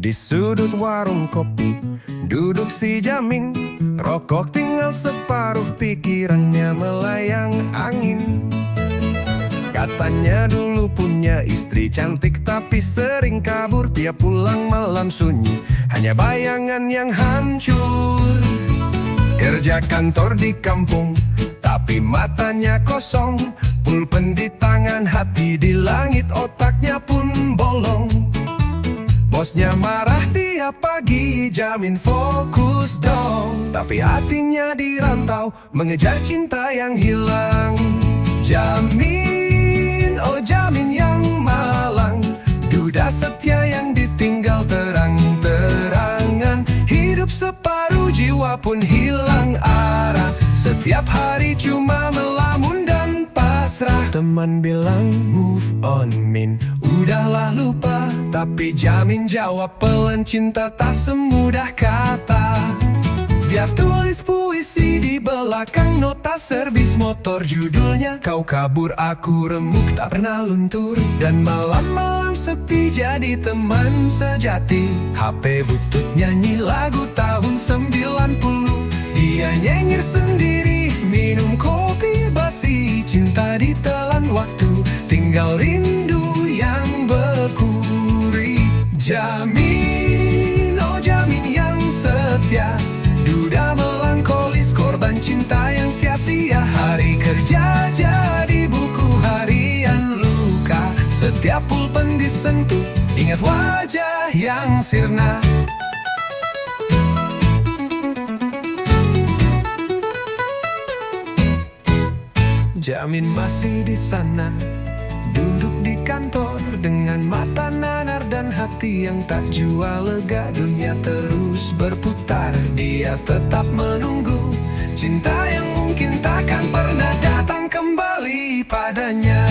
Di sudut warung kopi duduk si Jamin, rokok tinggal separuh, pikirannya melayang angin. Katanya dulu punya istri cantik tapi sering kabur, tiap pulang malam sunyi, hanya bayangan yang hancur. Kerja kantor di kampung, tapi matanya kosong, pulpen di tangan, hati di langit, otaknya pun bolong. Bosnya marah tiap pagi, Jamin fokus dong, tapi hatinya di rantau, mengejar cinta yang hilang. Jamin, oh Jamin yang malang, duda setia yang ditinggal terang-terangan. Hidup separuh, jiwa pun hilang arah, setiap hari cuma melamun dan pasrah. Teman bilang move on Min, udahlah lupa, tapi Jamin jawab pelan, cinta tak semudah kata. Dia tulis puisi di belakang nota servis motor, judulnya Kau Kabur Aku Remuk Tak Pernah Luntur. Dan malam-malam sepi jadi teman sejati, HP butut nyanyi lagu tahun 90. Dia nyengir sendiri, minum kopi basi, cinta ditelan waktu, tinggal rindu yang berkuri. Jamin, oh Jamin yang setia, duda melankolis, korban cinta yang sia-sia. Hari kerja jadi buku harian luka, setiap pulpen disentuh, ingat wajah yang sirna. Jamin masih di sana, duduk di kantor dengan mata nanar dan hati yang tak jua lega. Dunia terus berputar, dia tetap menunggu cinta yang mungkin takkan pernah datang kembali padanya.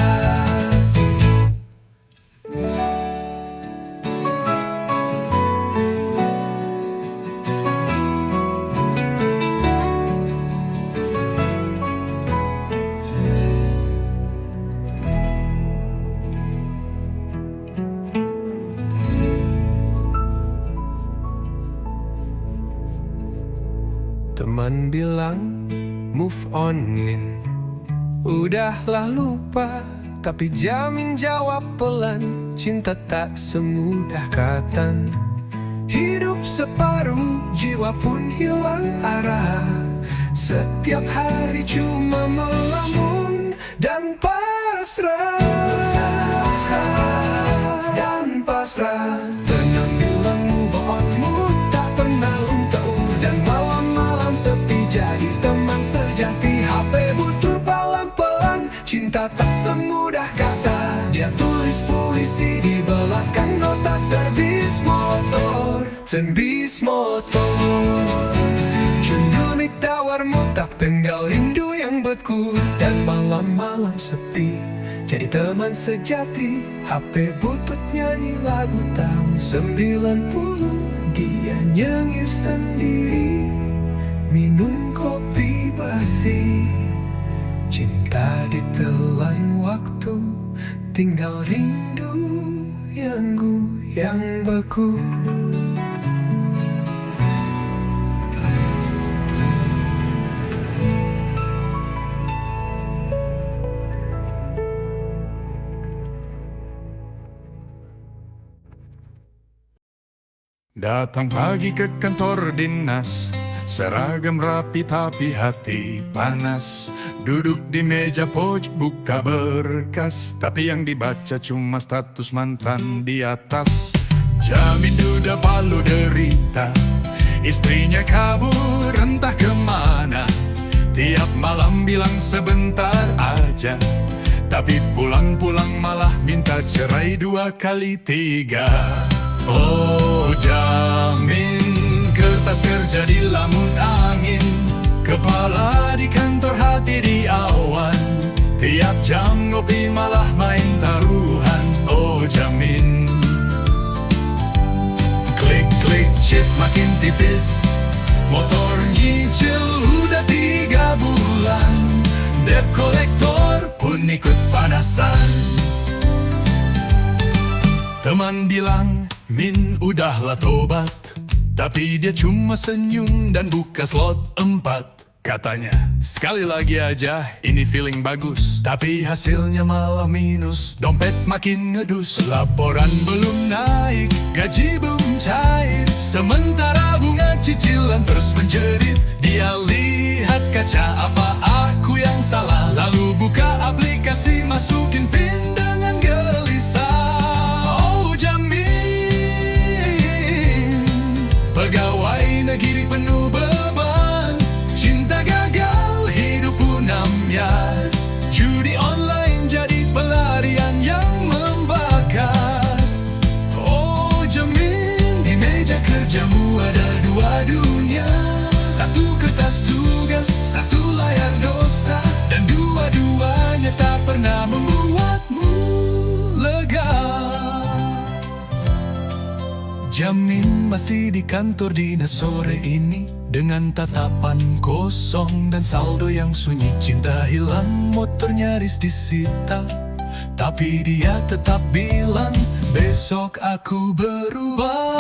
Teman bilang move on Min, udahlah lupa, tapi Jamin jawab pelan, cinta tak semudah kata. Hidup separuh, jiwa pun hilang arah, setiap hari cuma melamun dan pasrah. Dan pasrah. Tenang bilang move on, mood tak pernah luntur, dan malam-malam sepi jadi teman sejati. HP butut pelan-pelan, cinta tak semudah kata. Dia tulis puisi di belakang nota servis motor. Servis motor. Cundul mik tawarmu tak penggal rindu yang beku, dan malam-malam sepi jadi teman sejati. HP butut nyanyi lagu tahun 90. Dia nyengir sendiri, minum kopi basi, cinta ditelan waktu, tinggal rindu yang beku. Datang pagi ke kantor dinas, seragam rapi tapi hati panas. Duduk di meja pojok buka berkas, tapi yang dibaca cuma status mantan di atas. Jamin duda palu derita, istrinya kabur entah kemana. Tiap malam bilang sebentar aja, tapi pulang-pulang malah minta cerai 2 kali 3. Oh Jamin, kertas kerja di lamun angin, kepala di kantor hati di awan. Tiap jam ngopi malah main taruhan. Oh Jamin, klik-klik chip makin tipis, motor nyicil udah 3 bulan. Debt kolektor pun ikut panasan. Teman bilang Min udahlah tobat, tapi dia cuma senyum dan buka slot 4. Katanya, sekali lagi aja, ini feeling bagus. Tapi hasilnya malah minus, dompet makin ngedus. Laporan belum naik, gaji belum cair, sementara bunga cicilan terus menjerit. Dia lihat kaca, apa aku yang salah? Lalu buka aplikasi, masukin PIN dengan gelisah. Oh Jamin, pegawai negeri penuh beban, cinta gagal, hidup pun ambyar. Judi online jadi pelarian yang membakar. Oh Jamin, di meja kerjamu ada dua dunia. Satu kertas tugas, satu layar dosa, dan dua-duanya tak pernah membuatmu lega. Jamin masih di kantor dinas sore ini, dengan tatapan kosong dan saldo yang sunyi. Cinta hilang, motor nyaris disita, tapi dia tetap bilang, besok aku berubah.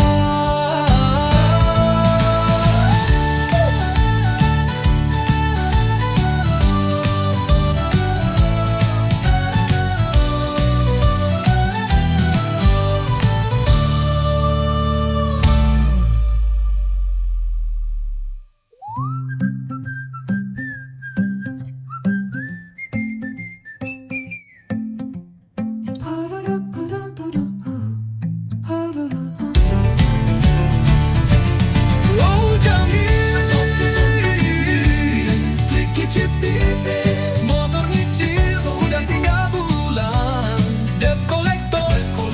Motor nyicil sudah 3 bulan, debt kolektor pun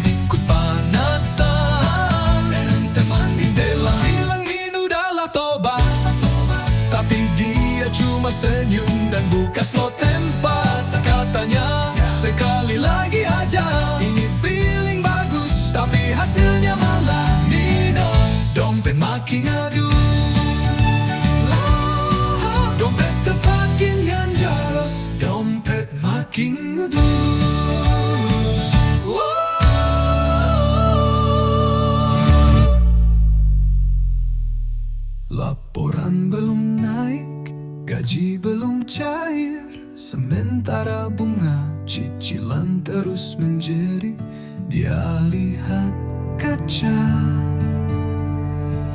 ikut panasan. Dan teman Mindela bilang Min udahlah tobat, tapi dia cuma senyum dan buka slot 4. Katanya, sekali lagi aja, ini feeling bagus, tapi hasilnya malah minus, dompet makin ngadu. Dompet terpakin ganjalos, dompet makin ngedus. Laporan belum naik, gaji belum cair, sementara bunga cicilan terus menjerit. Dia lihat kaca,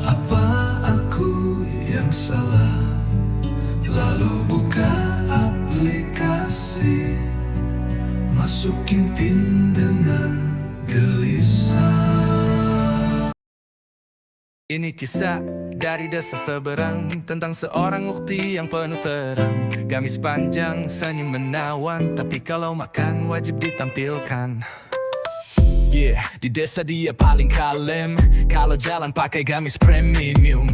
apa aku yang salah? Lalu buka aplikasi, masukin PIN dengan gelisah. Ini kisah dari desa seberang, tentang seorang ukti yang penuh terang. Gamis panjang, senyum menawan, tapi kalau makan wajib ditampilkan. Yeah, di desa dia paling kalem, kalau jalan pakai gamis premium.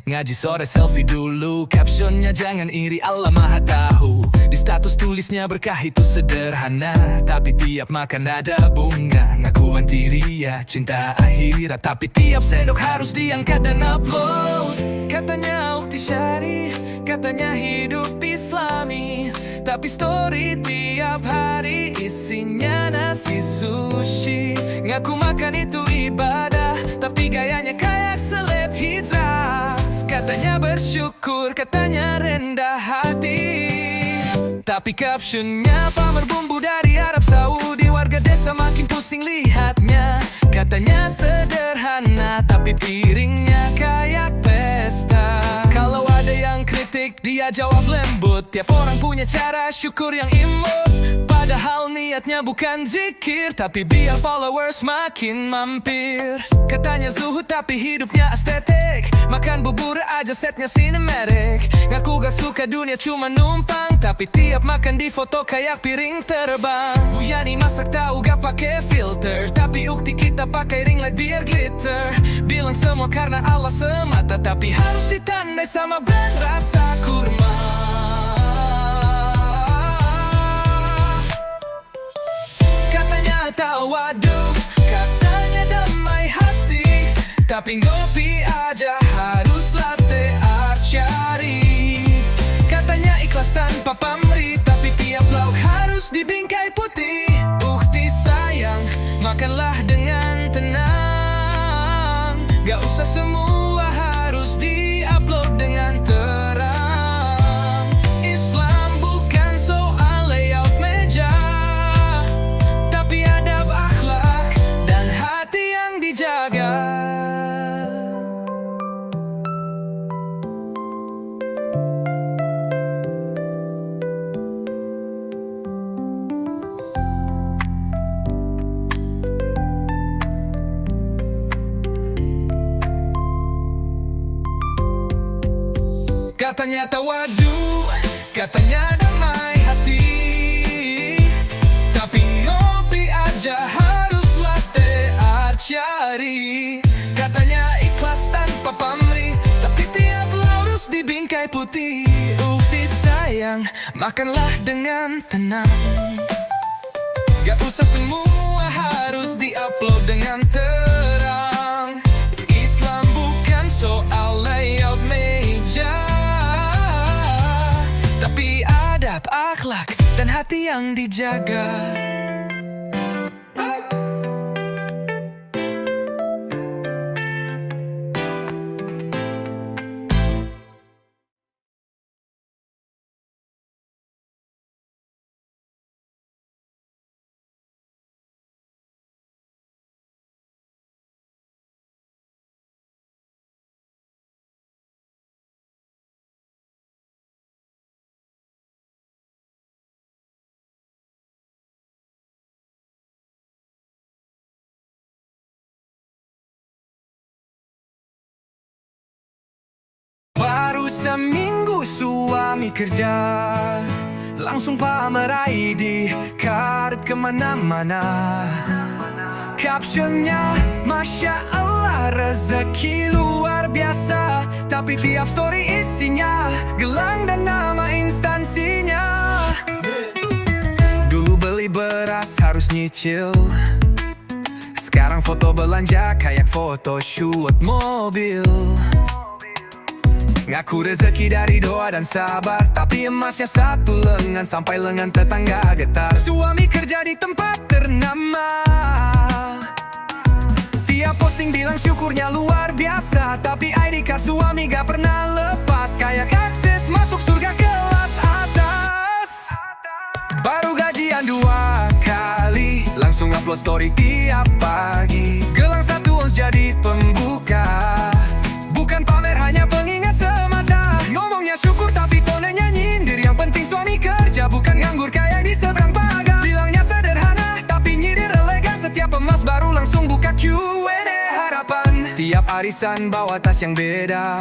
Ngaji sore selfie dulu, captionnya jangan iri, Allah maha tahu. Di status tulisnya berkah itu sederhana, tapi tiap makan ada bunga. Ngakuan ria, cinta akhirat, tapi tiap sendok harus diangkat dan upload. Katanya ukti syari, katanya hidup islami, tapi story tiap hari isinya nasi sushi. Ngaku makan itu ibadah, tapi gayanya kayak seleb hijrah. Katanya bersyukur, katanya rendah hati, tapi captionnya pamer bumbu dari Arab Saudi. Warga desa makin pusing lihatnya. Katanya sederhana, tapi piringnya kayak pesta. Kalau ada yang kritik, dia jawab lembut. Tiap orang punya cara syukur yang imut. Padahal niatnya bukan zikir, tapi biar followers makin mampir. Katanya zuhud tapi hidupnya estetik, makan bubur aja setnya cinematic. Ngaku gak suka dunia cuma numpang, tapi tiap makan di foto kayak piring terbang. Buyani masak tahu gak pakai filter, tapi ukti kita pakai ring light biar glitter. Bilang semua karena Allah semata, tapi harus ditandai sama brand rasa kurma. Katanya tawaduk, katanya damai hati, tapi ngopi aja harus latte art cari. Katanya ikhlas tanpa pamrih, tapi tiap lauk harus dibingkai putih. Ukti sayang, makanlah dengan tenang. Gak usah semua harus di-upload dengan terang. Islam bukan soal layout meja, tapi adab, akhlak, dan hati yang dijaga. Katanya tawadu, katanya damai hati, tapi ngopi aja harus latte art cari. Katanya ikhlas tanpa pamrih, tapi tiap larus di bingkai putih. Ukti sayang, makanlah dengan tenang. Gak usah semua harus di-upload dengan terang. Islam bukan soal layout meja, tapi adab, akhlak, dan hati yang dijaga. Baru seminggu suami kerja, langsung pamer ID card kemana-mana. Captionnya, Masya Allah rezeki luar biasa, tapi tiap story isinya gelang dan nama instansinya. Dulu beli beras harus nyicil, sekarang foto belanja kayak foto shoot mobil. Ngaku rezeki dari doa dan sabar, tapi emasnya satu lengan sampai lengan tetangga getar. Suami kerja di tempat ternama, tiap posting bilang syukurnya luar biasa, tapi ID card suami gak pernah lepas, kayak akses masuk surga kelas atas. Baru gajian 2 kali, langsung upload story tiap pagi. Gelang 1 ons jadi pembuka, bukan pamer hanya pengingat semata. Ngomongnya syukur tapi tonenya nyindir, yang penting suami kerja bukan nganggur kayak di seberang pagar. Bilangnya sederhana tapi nyindir elegan, setiap emas baru langsung buka Q&A harapan. Tiap arisan bawa tas yang beda,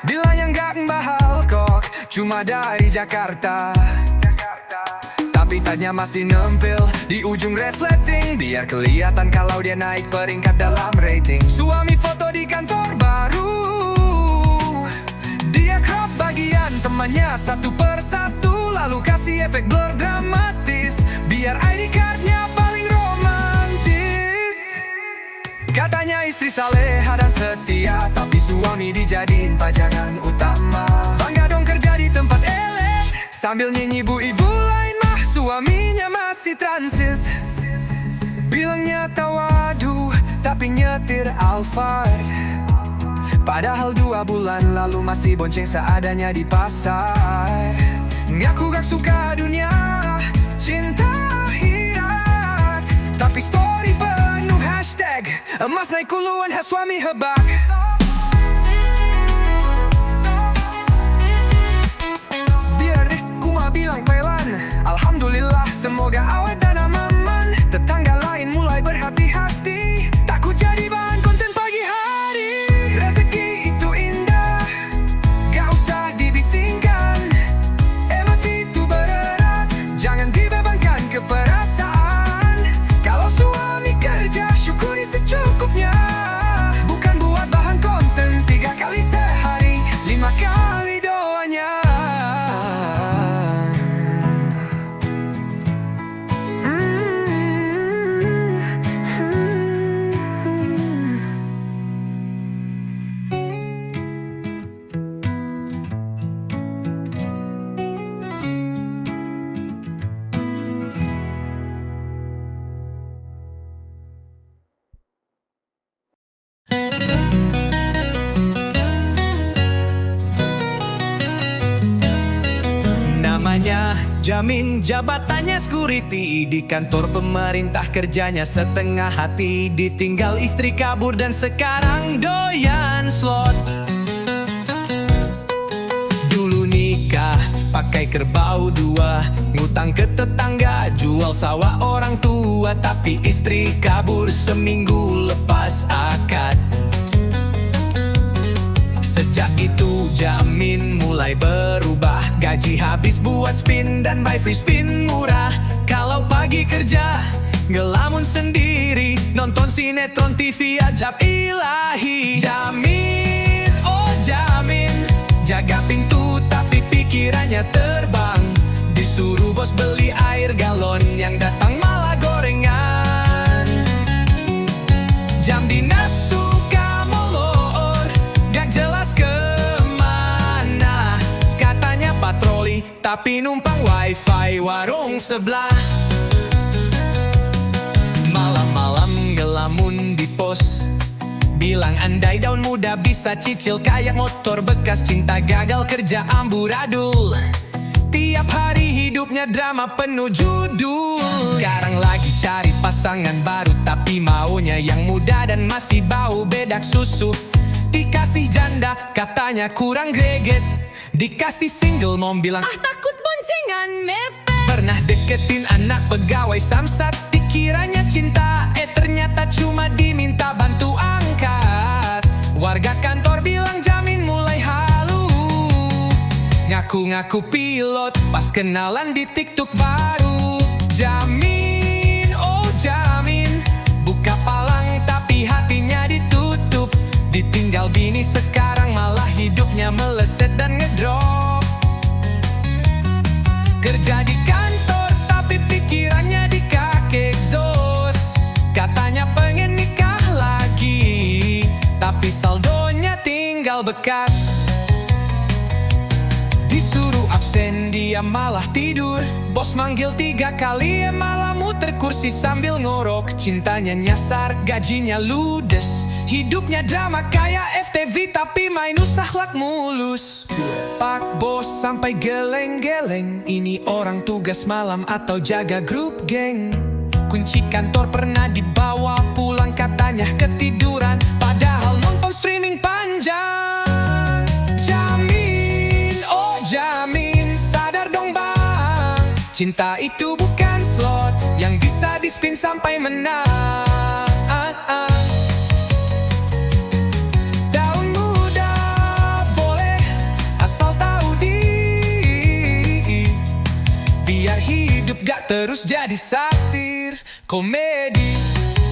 bilangnya gak mahal kok, cuma dari Jakarta. Tapi tanya masih nempel di ujung resleting, biar kelihatan kalau dia naik peringkat dalam rating. Suami foto di kantor baru, dia crop bagian temannya satu persatu, lalu kasih efek blur dramatis, biar ID cardnya paling romantis. Katanya istri saleha dan setia, tapi suami dijadiin pajangan utama. Bangga dong kerja di tempat elit, sambil nyanyi bu ibu lain mah suaminya masih transit. Bilangnya tawadu, tapi nyetir Alphard, padahal 2 bulan lalu masih bonceng seadanya di pasar. Ngaku gak suka dunia, cinta akhirat, tapi story penuh hashtag emas naik kuluan, suami hebak. Biar deh kuma bilang pelan, alhamdulillah semoga awet dan aman. Tetangga lain mulai berhati-hati, takut jadi bahan konten pagi hari. Rezeki itu indah, gak usah dibisingkan, emas itu berat, jangan dibebankan ke perasaan. Kalau suami kerja syukuri secukupnya, bukan buat bahan konten 3 kali sehari, 5 kali doanya. Jamin jabatannya security, di kantor pemerintah kerjanya setengah hati. Ditinggal istri kabur dan sekarang doyan slot. Dulu nikah pakai kerbau dua, ngutang ke tetangga, jual sawah orang tua. Tapi istri kabur seminggu lepas akad. Sejak itu Jamin mulai berubah, gaji habis buat spin dan buy free spin murah. Kalau pagi kerja ngelamun sendiri, nonton sinetron TV ajab ilahi. Jamin, oh Jamin, jaga pintu tapi pikirannya terbang. Disuruh bos beli air galon, yang datang malah gorengan. Jam dinas suka molor, gak jelas kemana. Katanya patroli, tapi numpang wifi warung sebelah. Malam-malam ngelamun di pos, bilang andai daun muda bisa cicil kayak motor bekas. Cinta gagal, kerja amburadul, tiap hari hidupnya drama penuh judul. Sekarang lagi cari pasangan baru, tapi maunya yang muda dan masih bau bedak susu. Dikasih janda katanya kurang greget, dikasih single mom bilang Ah takut boncengan mepet. pernah deketin anak pegawai samsat. Dikiranya cinta, ternyata cuma diminta bantu angkat. Warga kantor bilang Jamin mulai halu, ngaku-ngaku pilot pas kenalan di TikTok baru. Jamin, oh Jamin, buka palang tapi hatinya ditutup. Ditinggal bini sekarang malah hidupnya meleset dan ngedrop. Kerja di kantor tapi pikirannya di kaki exhaust. Katanya pengen nikah lagi, tapi saldonya tinggal bekas. Disuruh absen dia malah tidur, bos manggil 3 kali malah muter kursi sambil ngorok. Cintanya nyasar, gajinya ludes, hidupnya drama kayak FTV tapi main akhlak mulus. Pak bos sampai geleng-geleng, ini orang tugas malam atau jaga grup geng. Kunci kantor pernah dibawa pulang, katanya ketiduran padahal nonton streaming panjang. Jamin, oh Jamin, sadar dong bang, cinta itu bukan slot yang bisa di-spin sampai menang. Daun muda boleh asal tahu diri, biar hidup gak terus jadi satir komedi.